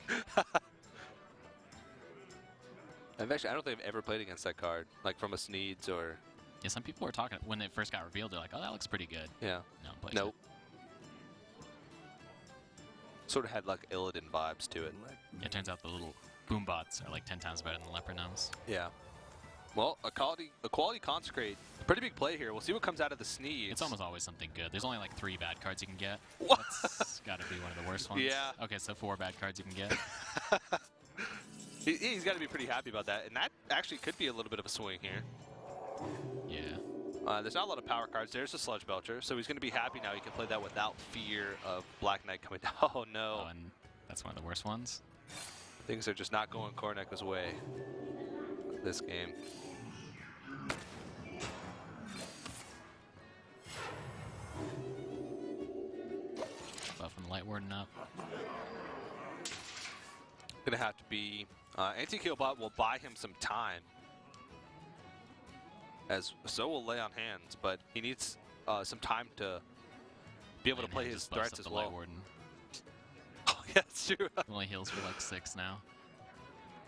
I don't think I've ever played against that card, like from a Sneeds or. Yeah, some people were talking when it first got revealed. They're like, "Oh, that looks pretty good." Yeah. No, plays nope. Sort of had like Illidan vibes to it. Yeah, it turns out the little boom bots are like 10 times better than the Leper Gnomes. Yeah. Well, a quality Consecrate, pretty big play here. We'll see what comes out of the Sneeds. It's almost always something good. There's only like 3 bad cards you can get. What? That's got to be one of the worst ones. Yeah. Okay, so 4 bad cards you can get. He's got to be pretty happy about that, and that actually could be a little bit of a swing here. Yeah. There's not a lot of power cards. There's a Sludge Belcher, so he's going to be happy now. He can play that without fear of Black Knight coming down. Oh, no. Oh, and that's one of the worst ones. Things are just not going Koroneko's way this game. Buffing the Light Warden up. Going to have to be... Anti-Kill Bot will buy him some time. As so will Lay on Hands, but he needs some time to be able to play his threats as well. Light Warden. Oh, yeah, that's true. Only heals for like 6 now.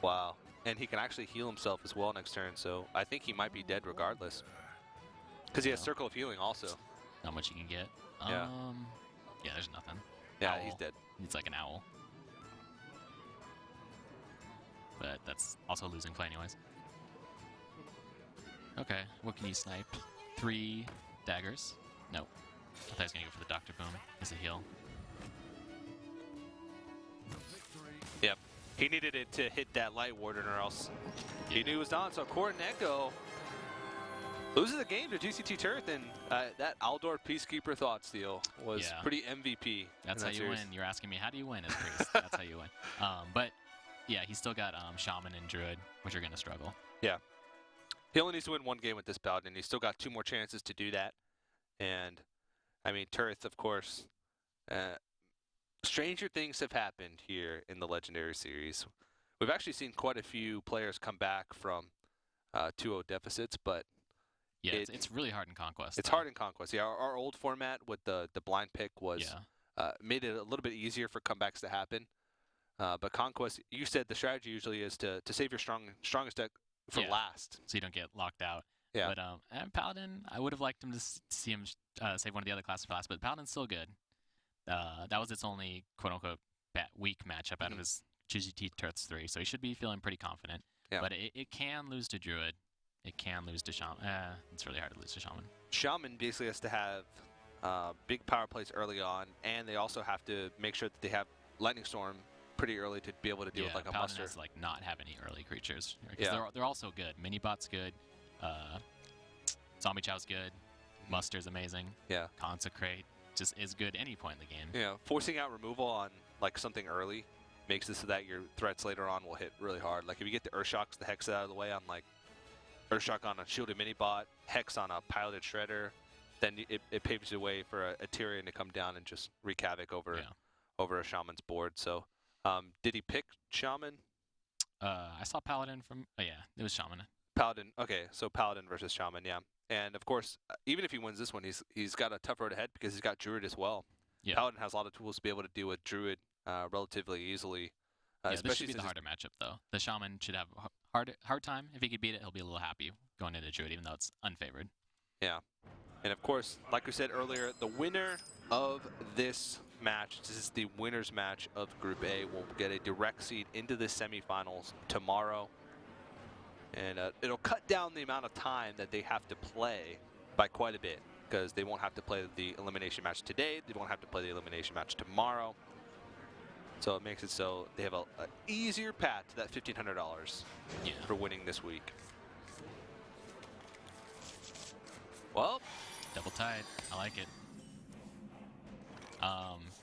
Wow. And he can actually heal himself as well next turn, so I think he might be dead regardless. Because he has Circle of Healing also. Not much you can get. Yeah. Yeah, there's nothing. Yeah, Owl. he's dead. He's like an owl. But that's also losing play anyways. Okay, what can you snipe? 3 daggers? Nope. I thought he was going to go for the Dr. Boom as a heal. Yep. He needed it to hit that Light Warden or else he knew he was done. So Koroneko loses the game to gcttirth, and that Aldor Peacekeeper Thoughtsteal was pretty MVP. That's how you win. You're asking me, how do you win as Priest? That's how you win. But yeah, he's still got Shaman and Druid, which are going to struggle. Yeah. He only needs to win 1 game with this Paladin, and he's still got 2 more chances to do that. And, I mean, Tirth, of course, stranger things have happened here in the Legendary Series. We've actually seen quite a few players come back from 2-0 deficits, but... Yeah, it's really hard in Conquest. It's hard in Conquest. Yeah, our old format with the blind pick was made it a little bit easier for comebacks to happen. But Conquest, you said the strategy usually is to save your strongest deck for last. So you don't get locked out. Yeah. But and Paladin, I would have liked him to see him save one of the other classes for last, but Paladin's still good. That was its only quote-unquote weak matchup out of his gcttirth 3, so he should be feeling pretty confident. Yeah. But it can lose to Druid. It can lose to Shaman. It's really hard to lose to Shaman. Shaman basically has to have big power plays early on, and they also have to make sure that they have Lightning Storm pretty early to be able to deal with like a Paladin muster. has to like not have any early creatures because they're also good. Minibot's good. Zombie Chow's good. Muster's amazing. Yeah. Consecrate just is good any point in the game. Yeah, forcing out removal on like something early makes it so that your threats later on will hit really hard. Like if you get the Urshocks, the Hex out of the way on like Urshock on a shielded mini bot, Hex on a piloted Shredder, then it paves the way for a Tyrion to come down and just wreak havoc over over a Shaman's board. So did he pick Shaman? I saw Paladin from, oh yeah, it was Shaman. Paladin, okay, so Paladin versus Shaman, yeah. And of course, even if he wins this one, he's got a tough road ahead because he's got Druid as well. Yeah. Paladin has a lot of tools to be able to deal with Druid relatively easily. Yeah, this should be the harder matchup though. The Shaman should have a hard time. If he could beat it, he'll be a little happy going into Druid, even though it's unfavored. Yeah. And of course, like we said earlier, the winner of this match, this is the winner's match of Group A, will get a direct seed into the semifinals tomorrow. And it'll cut down the amount of time that they have to play by quite a bit, because they won't have to play the elimination match today. They won't have to play the elimination match tomorrow. So it makes it so they have an easier path to that $1,500 for winning this week. Well, double tied. I like it.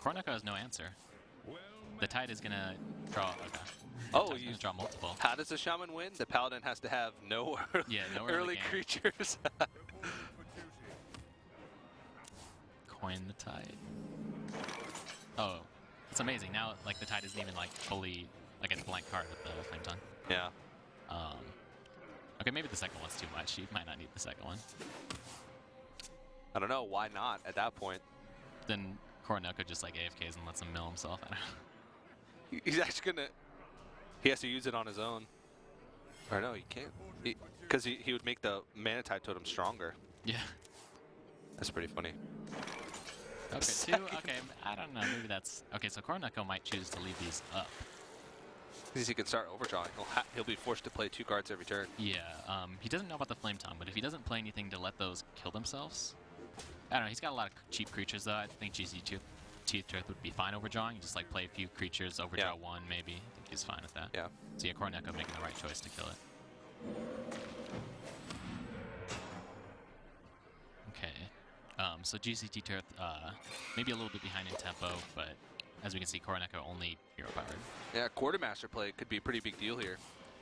Koroneko has no answer. The tide is gonna draw. Okay. Oh, you draw multiple. How does the Shaman win? The Paladin has to have no early creatures. Coin the tide. Oh, it's amazing. Now, like, the tide isn't even, like, fully, like, it's a blank card with the Flame Tongue. Yeah. Okay, maybe the second one's too much. You might not need the second one. I don't know. Why not at that point? Then Koroneko just, like, AFKs and lets him mill himself. I don't know. He's actually gonna... He has to use it on his own. Or no, he can't. Because he would make the Mana Tide Totem stronger. Yeah. That's pretty funny. Okay, two. Okay, I don't know. Maybe that's... Okay, so Koroneko might choose to leave these up. Because he can start overdrawing. He'll be forced to play 2 cards every turn. Yeah, he doesn't know about the Flame Tongue, but if he doesn't play anything to let those kill themselves... I don't know, he's got a lot of cheap creatures though. I think gcttirth would be fine overdrawing. Just like play a few creatures, overdraw one maybe. I think he's fine with that. Yeah. So yeah, Koroneko making the right choice to kill it. Okay. So gcttirth, maybe a little bit behind in tempo, but as we can see, Koroneko only hero powered. Yeah, Quartermaster play could be a pretty big deal here.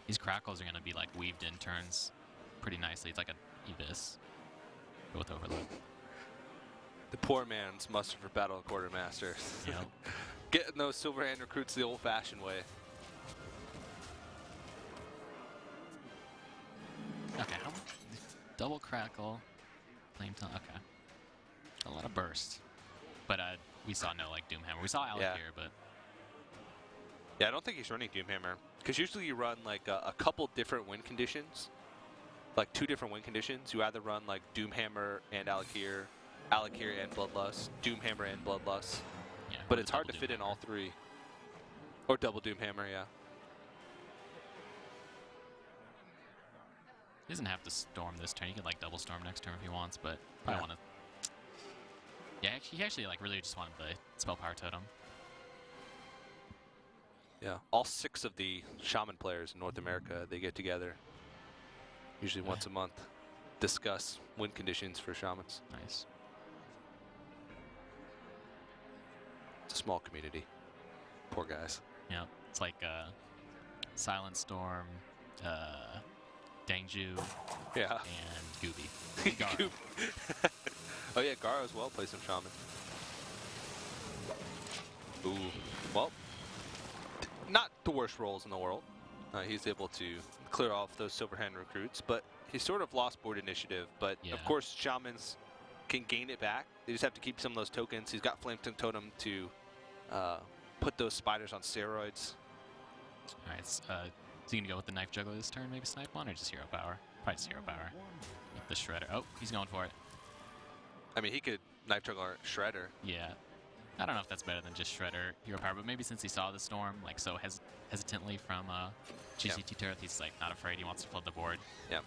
These crackles are going to be like weaved in turns pretty nicely. It's like an Abyss, but with Overload. The poor man's muster for Battle of Quartermaster. Yep. Getting those silver hand recruits the old-fashioned way. Okay, how much? Double crackle, Flame Tongue. Okay, a lot of burst, but we saw no like Doomhammer. We saw Alec here, but yeah, I don't think he's running Doomhammer because usually you run like a couple different win conditions, like 2 different win conditions. You either run like Doomhammer and Alakir and Bloodlust, Doomhammer and Bloodlust. Yeah, but it's hard to fit in all 3. Or double Doomhammer, yeah. He doesn't have to storm this turn. He can like double storm next turn if he wants, but I don't want to. Yeah, he actually like really just wanted the spell power totem. Yeah, all 6 of the Shaman players in North America, they get together usually once a month, discuss win conditions for Shamans. Nice. It's a small community. Poor guys. Yeah, it's like Silent Storm, Dangju, and Gooby. Garo. Oh yeah, Garo as well plays some Shaman. Ooh, well, not the worst rolls in the world. He's able to clear off those Silverhand recruits, but he sort of lost board initiative. But of course, Shamans can gain it back. They just have to keep some of those tokens. He's got Flame Tongue Totem to put those spiders on steroids. All right, is he gonna go with the Knife Juggler this turn? Maybe snipe one or just hero power? Probably just hero power. With the Shredder. Oh, he's going for it. I mean, he could Knife Juggler Shredder. Yeah. I don't know if that's better than just Shredder hero power, but maybe since he saw the storm like so hesitantly from gcttirth, he's like not afraid. He wants to flood the board. Yeah.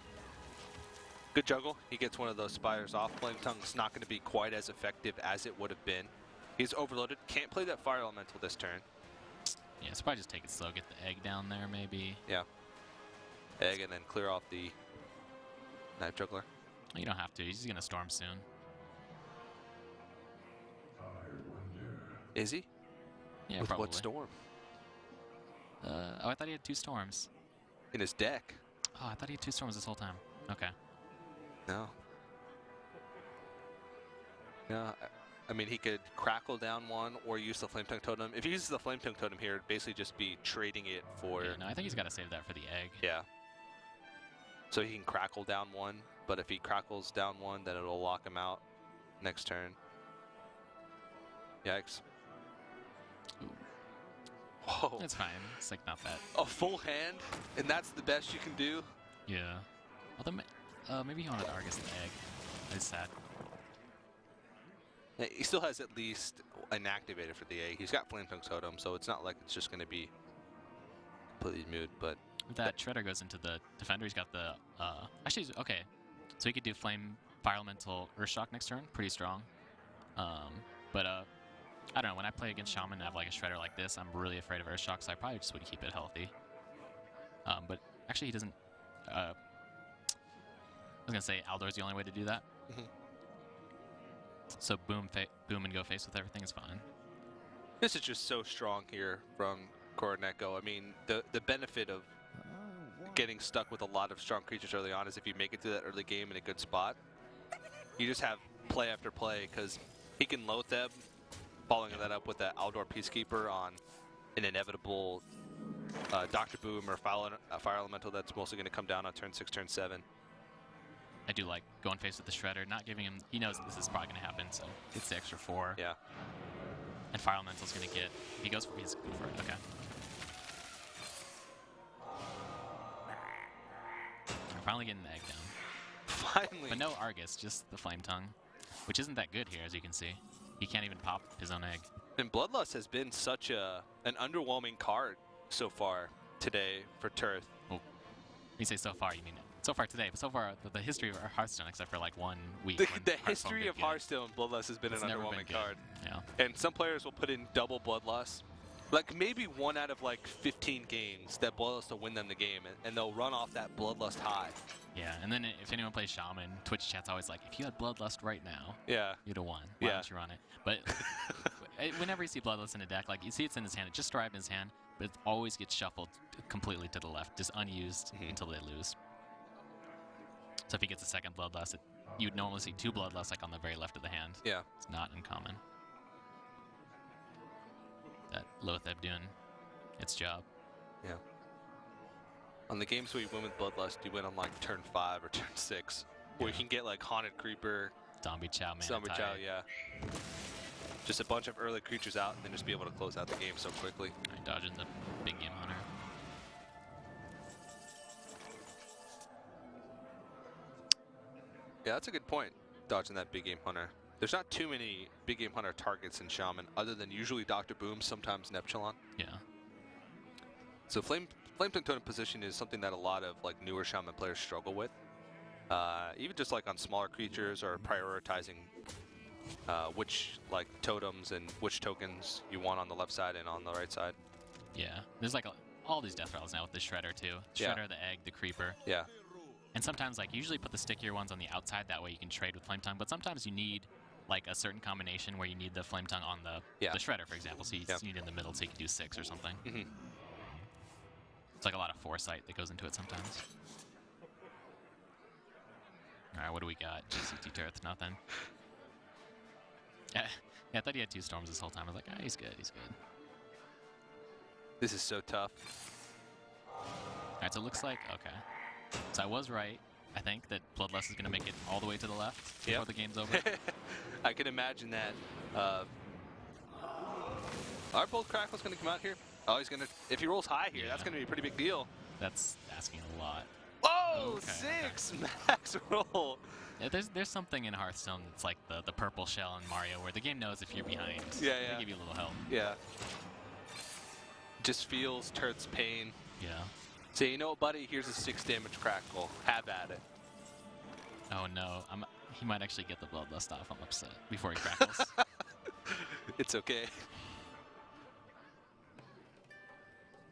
Good juggle. He gets one of those spiders off. Flame Tongue's not going to be quite as effective as it would have been. He's overloaded. Can't play that Fire Elemental this turn. Yeah, so probably just take it slow. Get the egg down there, maybe. Yeah. Egg and then clear off the Knife Juggler. You don't have to. He's gonna storm soon. Is he? Yeah, With probably. what storm? Oh, I thought he had 2 storms. In his deck? Oh, I thought he had 2 storms this whole time. Okay. No. Yeah, I mean, he could crackle down one or use the Flame Tongue Totem. If he uses the Flame Tongue Totem here, it'd basically just be trading it for... Yeah, no, I think he's got to save that for the egg. Yeah. So he can crackle down one, but if he crackles down one, then it'll lock him out next turn. Yikes. Ooh. Whoa. It's fine. It's like not that. A full hand, and that's the best you can do? Yeah. Although, maybe he wanted Argus the egg. That's sad. Yeah, he still has at least an activator for the egg. He's got Flame Tongue Totem, so it's not like it's just going to be completely moot, but... If that Shredder goes into the Defender, he's got the... Actually, okay. So he could do Fire Elemental Earthshock next turn. Pretty strong. But I don't know. When I play against Shaman and have like a Shredder like this, I'm really afraid of Earthshock, so I probably just would keep it healthy. But actually, he doesn't... I was going to say Aldor's the only way to do that. Mhm. So boom and go face with everything is fine. This is just so strong here from Koroneko. I mean, the benefit of getting stuck with a lot of strong creatures early on is if you make it through that early game in a good spot, you just have play after play, because he can Loatheb, following that up with that Aldor Peacekeeper on an inevitable Dr. Boom or Fire Elemental that's mostly going to come down on turn 6, turn 7. I do like going face with the Shredder, not giving him... He knows this is probably going to happen, so it's the extra 4. Yeah. And Fire Elemental's going to get... If he goes for it, he's going for it. Okay. We're finally getting the egg down. Finally. But no Argus, just the Flame Tongue, which isn't that good here, as you can see. He can't even pop his own egg. And Bloodlust has been such an underwhelming card so far today for Tirth. When you say so far, you mean so far today, but so far the history of Hearthstone, except for like 1 week. The history of Hearthstone, Bloodlust has been It's an never been underwhelming good. card. Yeah. And some players will put in double Bloodlust. Like maybe 1 out of like 15 games that Bloodlust will win them the game, and they'll run off that Bloodlust high. Yeah, and then if anyone plays Shaman, Twitch chat's always like, if you had Bloodlust right now, Yeah. you'd have won. Why Yeah. don't you run it? But whenever you see Bloodlust in a deck, like you see it's in his hand, it just arrived in his hand, but it always gets shuffled completely to the left, just unused until they lose. So if he gets a second Bloodlust, you'd normally see 2 Bloodlusts like on the very left of the hand. Yeah. It's not uncommon. That Loatheb doing its job. Yeah. On the games where you win with Bloodlust, you win on like turn 5 or turn 6, where you can get like Haunted Creeper, Zombie Chow, Man. Zombie Chow, yeah. Just a bunch of early creatures out, and then just be able to close out the game so quickly. Right, dodging the big game hunter. Yeah, that's a good point, dodging that big game hunter. There's not too many big game hunter targets in Shaman, other than usually Dr. Boom, sometimes Neptulon. Yeah. So Flame Tongue Totem position is something that a lot of like newer Shaman players struggle with. Even just like on smaller creatures, or prioritizing which like totems and which tokens you want on the left side and on the right side. Yeah. There's like all these death rattles now with the Shredder too. Yeah. Shredder, the egg, the creeper. Yeah. And sometimes like you usually put the stickier ones on the outside, that way you can trade with Flame Tongue, but sometimes you need like a certain combination where you need the Flame Tongue on the Shredder, for example, so you need it in the middle so you can do 6 or something. It's like a lot of foresight that goes into it sometimes. Alright, what do we got? gcttirth, nothing. Yeah, I thought he had 2 storms this whole time. I was like, ah, he's good, he's good. This is so tough. Alright, so it looks like, okay. So I was right, I think, that Bloodlust is going to make it all the way to the left before the game's over. I can imagine that. Our Bolt Crackle's going to come out here. Oh, he's going to... If he rolls high here, that's going to be a pretty big deal. That's asking a lot. Oh, Okay, 6 max roll. Yeah, there's something in Hearthstone that's like the purple shell in Mario where the game knows if you're behind. Yeah, They give you a little help. Yeah. Just feels Turt's pain. Yeah. Say, you know what, buddy? Here's a 6 damage Crackle. Have at it. Oh no, he might actually get the Bloodlust off. I'm upset before he crackles. It's okay.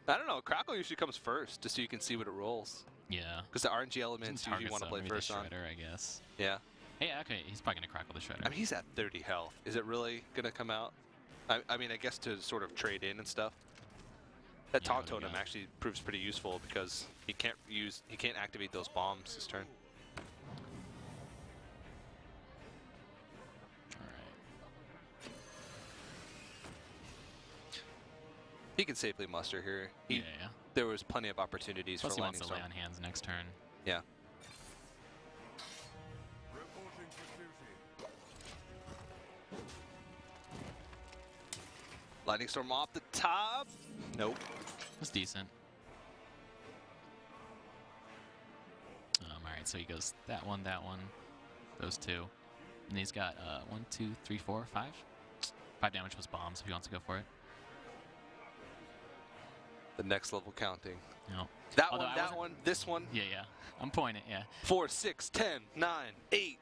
I don't know. Crackle usually comes first, just so you can see what it rolls. Yeah. Because the RNG elements usually want to play first on. Shredder, I guess. Yeah. Hey, okay, he's probably gonna crackle the Shredder. I mean, he's at 30 health. Is it really gonna come out? I mean, I guess to sort of trade in and stuff. That taunt totem actually proves pretty useful because he can't activate those bombs this turn. He can safely muster here. Yeah. There was plenty of opportunities Plus for he Lightning wants to Storm. lay on hands next turn. Yeah. Lightning Storm off the top. Nope. That's decent. All right, so he goes that one, those two. And he's got 1, 2, 3, 4, 5. 5 damage plus bombs if he wants to go for it. The next level counting. No. That one, this one. Yeah. I'm pointing, yeah. 4, 6, 10, 9, 8.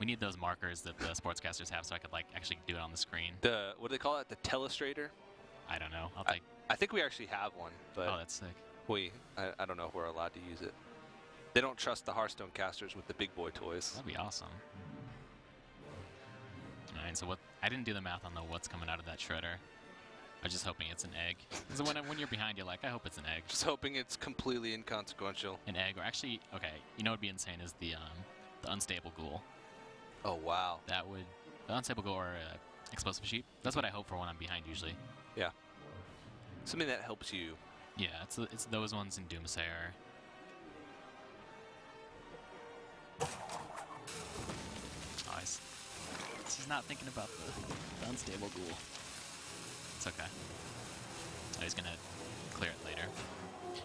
We need those markers that the sportscasters have so I could like actually do it on the screen. What do they call it? The telestrator? I don't know. I think we actually have one, but oh, that's sick. I don't know if we're allowed to use it. They don't trust the Hearthstone casters with the big boy toys. That'd be awesome. All right, so I didn't do the math on what's coming out of that shredder. I was just hoping it's an egg. So when you're behind, you're like, I hope it's an egg. Just hoping it's completely inconsequential. An egg, or actually, okay, you know what would be insane is the unstable ghoul. Oh wow. That would the unstable ghoul or explosive sheep. That's what I hope for when I'm behind usually. Yeah. Something that helps you. Yeah, it's those ones in Doomsayer. Oh, he's not thinking about the unstable ghoul. It's okay. Oh, he's gonna clear it later.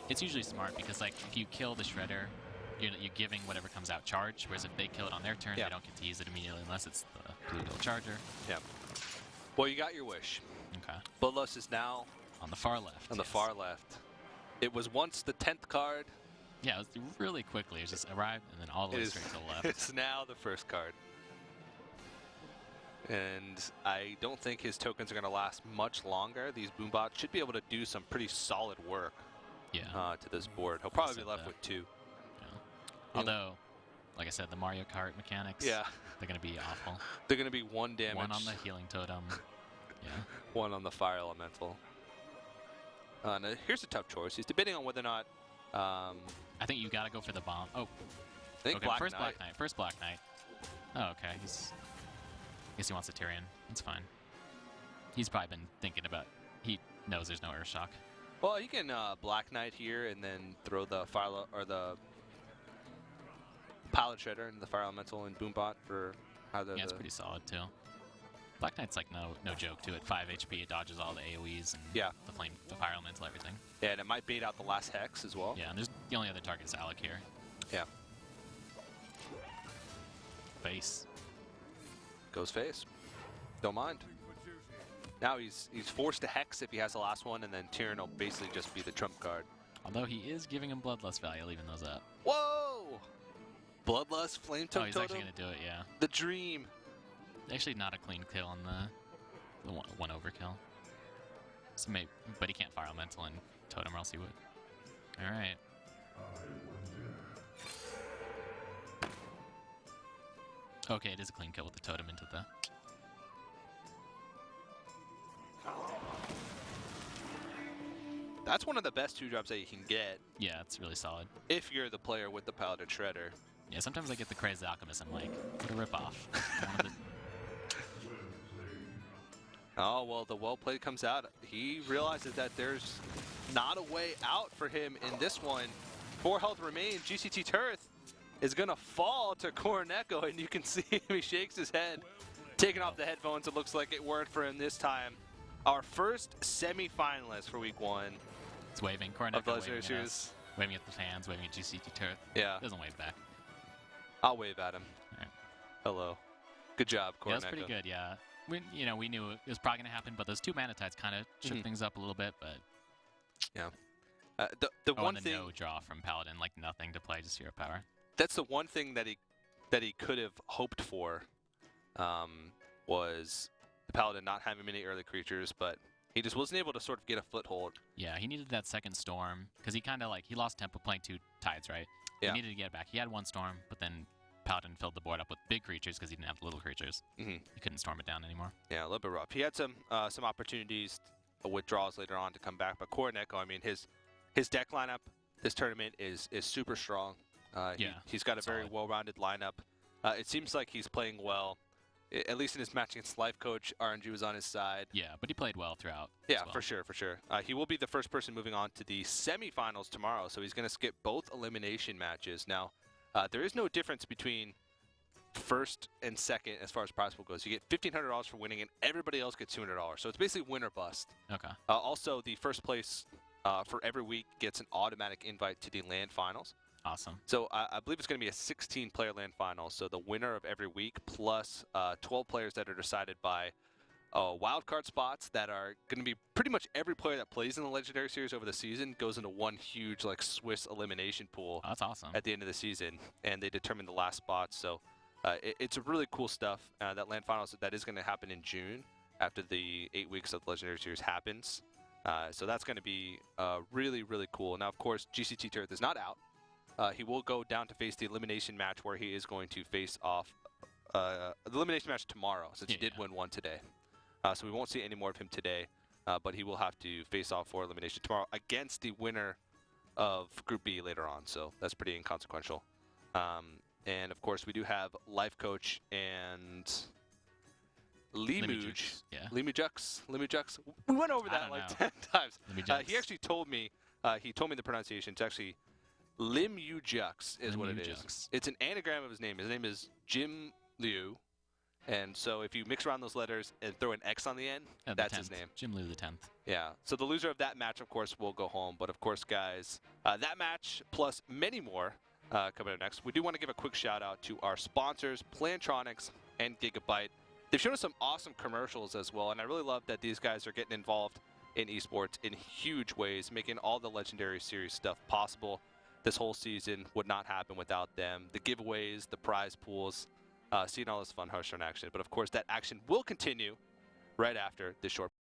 It's usually smart because like if you kill the shredder, you're giving whatever comes out charge, whereas if they kill it on their turn, they don't get to use it immediately unless it's the blue ghoul charger. Yeah. Well, you got your wish. Okay. Bloodlust is now on the far left. On the far left. It was once the 10th card. Yeah, it was really quickly. It just arrived and then all the way straight to the left. It's now the first card. And I don't think his tokens are going to last much longer. These boombots should be able to do some pretty solid work to this board. He'll probably be left with 2. Yeah. Although, like I said, the Mario Kart mechanics, they're going to be awful. They're going to be 1 damage. 1 on the healing totem. Yeah. 1 on the fire elemental. Now here's a tough choice. He's debating on whether or not... I think you got to go for the bomb. Oh. I think Black Knight. Knight. First Black Knight. Oh, okay. I guess he wants a Tyrion. That's fine. He's probably been thinking about... He knows there's no Earthshock. Well, he can Black Knight here and then throw the fire or the Pilot Shredder into the fire elemental and Boombot for either. Yeah, it's pretty solid too. Black Knight's like no joke to it. 5 HP, it dodges all the AoEs and the fire elemental, everything. Yeah, and it might bait out the last hex as well. Yeah, and the only other target is Alec here. Yeah. Face. Goes face. Don't mind. Now he's forced to hex if he has the last one, and then Tyrion will basically just be the trump card. Although he is giving him Bloodlust value, leaving those up. Whoa! Bloodlust, Flame Totem. Oh, he's actually going to do it, yeah. The dream. Actually, not a clean kill on the one overkill. So maybe, but he can't fire elemental and totem, or else he would. All right. Okay, it is a clean kill with the totem into the. That's one of the best 2-drops that you can get. Yeah, it's really solid. If you're the player with the Paladin Shredder. Yeah, sometimes I get the Crazed Alchemist. I'm like, what a ripoff. Oh, well, the well-played comes out. He realizes that there's not a way out for him in this one. 4 health remains. GctTirth is going to fall to Koroneko, and you can see him. He shakes his head. Taking off the headphones, it looks like it worked for him this time. Our first semi-finalist for week 1. It's waving. Koroneko waving at us. Waving at the fans, waving at GctTirth. Yeah. Doesn't wave back. I'll wave at him. All right. Hello. Good job, Koroneko. Yeah, that's pretty good, yeah. We knew it was probably going to happen, but those 2 mana tides kind of shook things up a little bit, but... Yeah. The one and thing... no draw from Paladin, like nothing to play, just hero power. That's the one thing that he could have hoped for, was the Paladin not having many early creatures, but He just wasn't able to sort of get a foothold. Yeah, he needed that second storm because he kind of like he lost tempo playing 2 tides, right? Yeah. He needed to get it back. He had 1 storm, but then Paladin filled the board up with big creatures because he didn't have the little creatures. Mm-hmm. He couldn't storm it down anymore. Yeah, a little bit rough. He had some opportunities, withdrawals later on to come back, but Koroneko, I mean, his deck lineup this tournament is super strong. He's got a very well-rounded lineup. It seems like he's playing well. At least in his match against Life Coach, RNG was on his side. Yeah, but he played well throughout. Yeah, well. for sure. He will be the first person moving on to the semifinals tomorrow, so he's going to skip both elimination matches. Now, there is no difference between first and second as far as prize pool goes. You get $1,500 for winning, and everybody else gets $200. So it's basically win or bust. Okay. Also, the first place for every week gets an automatic invite to the LAN finals. Awesome. So I believe it's going to be a 16-player LAN final. So the winner of every week plus 12 players that are decided by wildcard spots that are going to be pretty much every player that plays in the Legendary Series over the season goes into one huge like Swiss elimination pool. Oh, that's awesome. At the end of the season, and they determine the last spot. So it's really cool stuff. That LAN finals that is going to happen in June after the 8 weeks of the Legendary Series happens. So that's going to be really, really cool. Now, of course, gcttirth is not out. He will go down to face the elimination match where he is going to face off the elimination match tomorrow since he did win one today. So we won't see any more of him today, but he will have to face off for elimination tomorrow against the winner of Group B later on. So that's pretty inconsequential. And of course, we do have Life Coach and Limujux. Yeah. Limujux. We went over that like 10 times. He actually told me, the pronunciation. It's actually Limujux is what it is. It's an anagram of his name. His name is Jim Liu. And so if you mix around those letters and throw an X on the end, that's his name. Jim Liu the 10th. Yeah. So the loser of that match, of course, will go home. But of course, guys, that match plus many more coming up next. We do want to give a quick shout out to our sponsors, Plantronics and Gigabyte. They've shown us some awesome commercials as well. And I really love that these guys are getting involved in esports in huge ways, making all the Legendary Series stuff possible. This whole season would not happen without them. The giveaways, the prize pools, seeing all this fun Hearthstone action. But of course, that action will continue right after this short